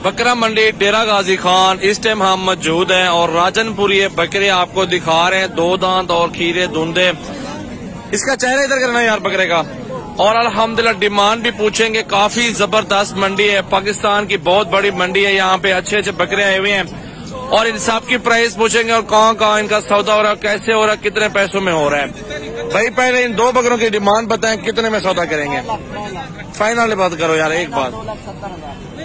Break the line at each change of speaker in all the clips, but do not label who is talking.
बकरा मंडी डेरा गाजी खान इस टाइम हम मौजूद हैं और राजनपुरी बकरे आपको दिखा रहे हैं, 2 दांत और खीरे धुंधे। इसका चेहरा इधर करना यार बकरे का। और अल्हम्दुलिल्लाह डिमांड भी पूछेंगे, काफी जबरदस्त मंडी है, पाकिस्तान की बहुत बड़ी मंडी है। यहाँ पे अच्छे अच्छे बकरे आए हुए हैं और इन सब की प्राइस पूछेंगे और कहाँ इनका सौदा हो रहा है, कैसे हो रहा है, कितने पैसों में हो रहा है। भाई पहले इन 2 बकरों की डिमांड बताएं, कितने में सौदा करेंगे? फाइनल बात करो यार एक बात।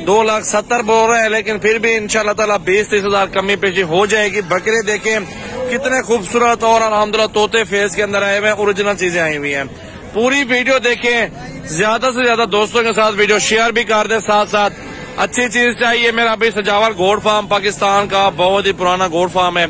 2,70,000 बोल रहे हैं, लेकिन फिर भी इंशाल्लाह ताला 20-30 हजार कमी पेशी हो जाएगी। बकरे देखें कितने खूबसूरत और अल्हम्दुलिल्लाह तोते फेस के अंदर आए हुए हैं, ओरिजिनल चीजें आई हुई हैं। पूरी वीडियो देखें, ज्यादा से ज्यादा दोस्तों के साथ वीडियो शेयर भी कर दें। साथ साथ अच्छी चीज चाहिए, मेरा भाई सजावल गोड फार्म पाकिस्तान का बहुत ही पुराना गोड फार्म है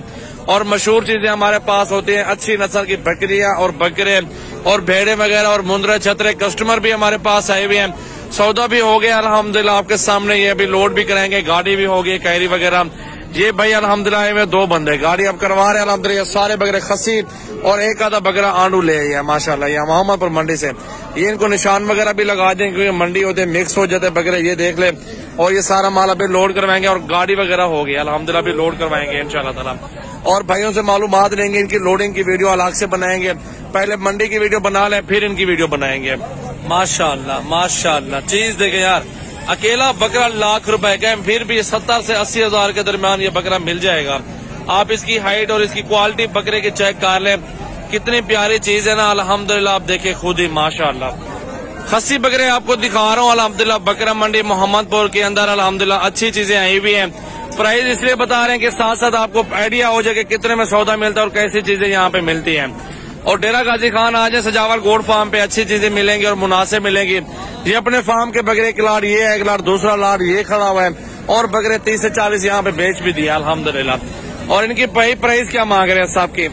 और मशहूर चीजें हमारे पास होती हैं। अच्छी नस्ल की बकरियां और बकरे और भेड़े वगैरह और मुंदरे छतरे कस्टमर भी हमारे पास आए हुए हैं। सौदा भी हो गया अल्हम्दुलिल्लाह आपके सामने, ये अभी लोड भी कराएंगे, गाड़ी भी होगी कैरी वगैरह। ये भाई अल्हम्दुलिल्लाह आए हुए 2 बंदे गाड़ी अब करवा रहे हैं अल्हम्दुलिल्लाह। सारे बकरे खसी और एक आधा बकरा आंडू ले आए माशाल्लाह, ये मोहम्मदपुर मंडी से। ये इनको निशान वगैरह भी लगा देंगे क्योंकि मंडी होते मिक्स हो जाते बकरे, ये देख ले। और ये सारा माल अभी लोड करवाएंगे और गाड़ी वगैरह होगी अल्हम्दुलिल्लाह भी लोड करवाएंगे इंशाल्लाह ताला। और भाइयों से मालूमात लेंगे, इनकी लोडिंग की वीडियो अलग से बनाएंगे। पहले मंडी की वीडियो बना लें, फिर इनकी वीडियो बनाएंगे। माशाल्लाह माशाल्लाह चीज देखे यार, अकेला बकरा लाख रुपए का है, फिर भी 70 से 80 हजार के दरमियान ये बकरा मिल जाएगा। आप इसकी हाइट और इसकी क्वालिटी बकरे की चेक कर लें, कितनी प्यारी चीज है ना अल्हम्दुलिल्लाह। आप देखें खुद ही माशाल्लाह। खस्सी बकरे आपको दिखा रहा हूँ अल्हम्दुलिल्लाह, बकरा मंडी मोहम्मदपुर के अंदर अल्हम्दुलिल्लाह अच्छी चीजें आई हुई हैं। प्राइस इसलिए बता रहे हैं कि साथ साथ आपको आइडिया हो जाए कि कितने में सौदा मिलता है और कैसी चीजें यहाँ पे मिलती हैं। और डेरा गाजी खान आ जाए सजावल गोड फार्म पे, अच्छी चीजें मिलेंगी और मुनासिब मिलेंगी। ये अपने फार्म के बकरे के लाड ये है, एक लाड दूसरा लाड ये खड़ा हुआ है और बकरे 30 से 40 यहाँ पे बेच भी दिया अल्हम्दुलिल्लाह। और इनकी प्राइस क्या मांग रहे हैं साहब की?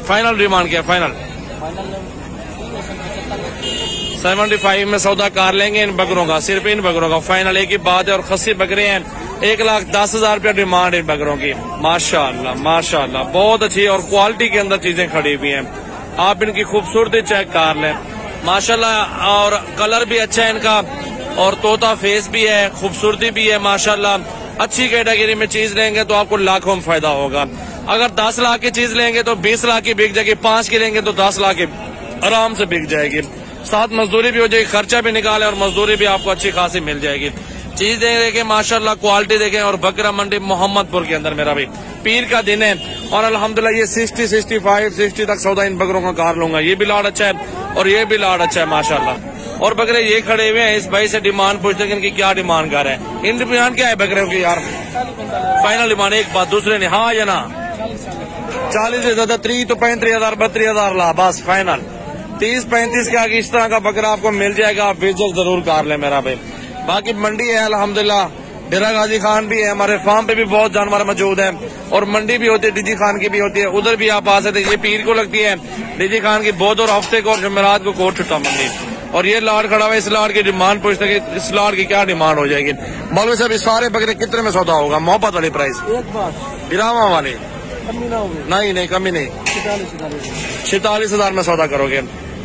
फाइनल डिमांड क्या? फाइनल 75 में सौदा कर लेंगे इन बकरों का, सिर्फ इन बकरों का फाइनल एक ही बात है। और खस्सी बकरे हैं, 1,10,000 रुपया डिमांड इन बकरों की। माशाल्लाह माशाल्लाह बहुत अच्छी और क्वालिटी के अंदर चीजें खड़ी हुई हैं। आप इनकी खूबसूरती चेक कर लें माशाल्लाह। और कलर भी अच्छा है इनका और तोता फेस भी है, खूबसूरती भी है माशाल्लाह। अच्छी कैटेगरी में चीज लेंगे तो आपको लाखों में फायदा होगा। अगर 10 लाख की चीज लेंगे तो 20 लाख की बिक जाएगी, 5 की लेंगे तो 10 लाख की आराम से बिक जाएगी। साथ मजदूरी भी हो जाएगी, खर्चा भी निकाले और मजदूरी भी आपको अच्छी खासी मिल जाएगी। चीज देखें माशाल्लाह, क्वालिटी देखें। और बकरा मंडी मोहम्मदपुर के अंदर मेरा भी पीर का दिन है और अल्हम्दुलिल्लाह ये 60, 65, 60 तक सौदा इन बकरों का कार लूंगा। ये भी लाड अच्छा है और ये भी लाड अच्छा है माशाल्लाह। और बकरे ये खड़े हुए हैं, इस भाई से डिमांड पूछते हैं इनकी क्या डिमांड कर रहे हैं। इन डिमांड क्या है बकरे की यार? फाइनल डिमांड एक बात, दूसरे ने हाँ या ना? 40 से ज्यादा 30 तो 35,000 32,000 ला बस फाइनल। 30-35 के आगे इस तरह का बकरा आपको मिल जाएगा, आप विजिट जरूर कर ले मेरा भाई। बाकी मंडी है अल्हम्दुलिल्लाह, डेरा गाजी खान भी है, हमारे फार्म पे भी बहुत जानवर मौजूद है और मंडी भी होती है, डीजी खान की भी होती है, उधर भी आप आ सकते हैं। ये पीर को लगती है डीजी खान की बहुत, और हफ्ते को और जुमेरात को कोट छुट्टा मंडी। और ये लाड खड़ा हुआ है, इस लाड की डिमांड पूछते हैं कि इस लाड की क्या डिमांड हो जाएगी। मौलवी साहब इस सारे बकरे कितने में सौदा होगा? मोहब्बत वाली प्राइस गिरामा वाली? नहीं कमी नहीं, 46,000 में सौदा करोगे।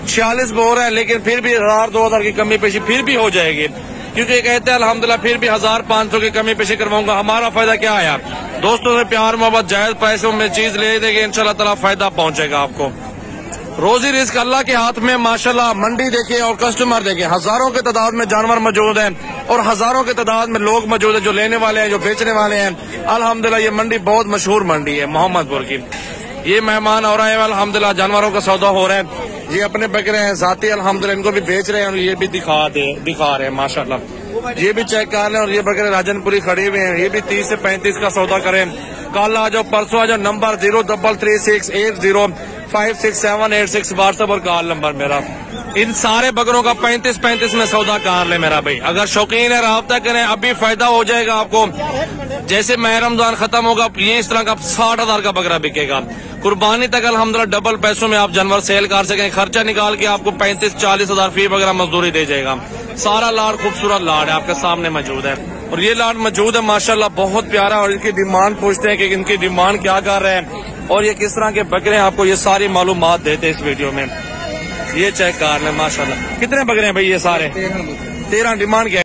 46 बोल रहे हैं, लेकिन फिर भी 1,000-2,000 की कमी पेशी फिर भी हो जाएगी, क्योंकि कहते हैं अल्हम्दुलिल्लाह फिर भी 1,500 की कमी पेशी करवाऊंगा। हमारा फायदा क्या है? दोस्तों से प्यार मोहब्बत जायज पैसों में चीज ले देंगे, इंशाल्लाह ताला फायदा पहुंचेगा आपको। रोजी रिस्क अल्लाह के हाथ में माशाल्लाह। मंडी देखें और कस्टमर देखें, हजारों के तादाद में जानवर मौजूद हैं और हजारों के तादाद में लोग मौजूद हैं जो लेने वाले हैं, जो बेचने वाले हैं। अल्हम्दुलिल्लाह ये मंडी बहुत मशहूर मंडी है मोहम्मदपुर की। ये मेहमान हो रहे हैं अल्हम्दुलिल्लाह, जानवरों का सौदा हो रहा है। ये अपने बकरे हैं जाती अल्हम्दुलिल्लाह, इनको भी बेच रहे हैं और ये भी दिखा रहे हैं माशाल्लाह। ये भी चेक कर लें। और ये बकरे राजनपुरी खड़े हुए हैं, ये भी 30 से 35 का सौदा करें। कल आ जाओ, परसों आ जाओ। नंबर 0336805678 व्हाट्सएप और कॉल नंबर मेरा। इन सारे बकरों का 35 में सौदा कर ले मेरा भाई। अगर शौकीन है राब्ता करें, अभी फायदा हो जाएगा आपको। जैसे माह रमजान खत्म होगा ये इस तरह का 60,000 का बकरा बिकेगा। कुर्बानी तक अल्हम्दुलिल्लाह डबल पैसों में आप जानवर सेल कर सकें। खर्चा निकाल के आपको 35-40 हजार फी वगैरह मजदूरी दे जाएगा। सारा लाड खूबसूरत लाड है, आपके सामने मौजूद है। और ये लाड मौजूद है माशाल्लाह, बहुत प्यारा। और इनकी डिमांड पूछते हैं कि इनकी डिमांड क्या कर रहे हैं और ये किस तरह के बकरे हैं, आपको ये सारी मालूमात देते हैं इस वीडियो में। ये चेक कर लें माशाल्लाह। कितने बकरे हैं भाई ये सारे? 13 डिमांड क्या है?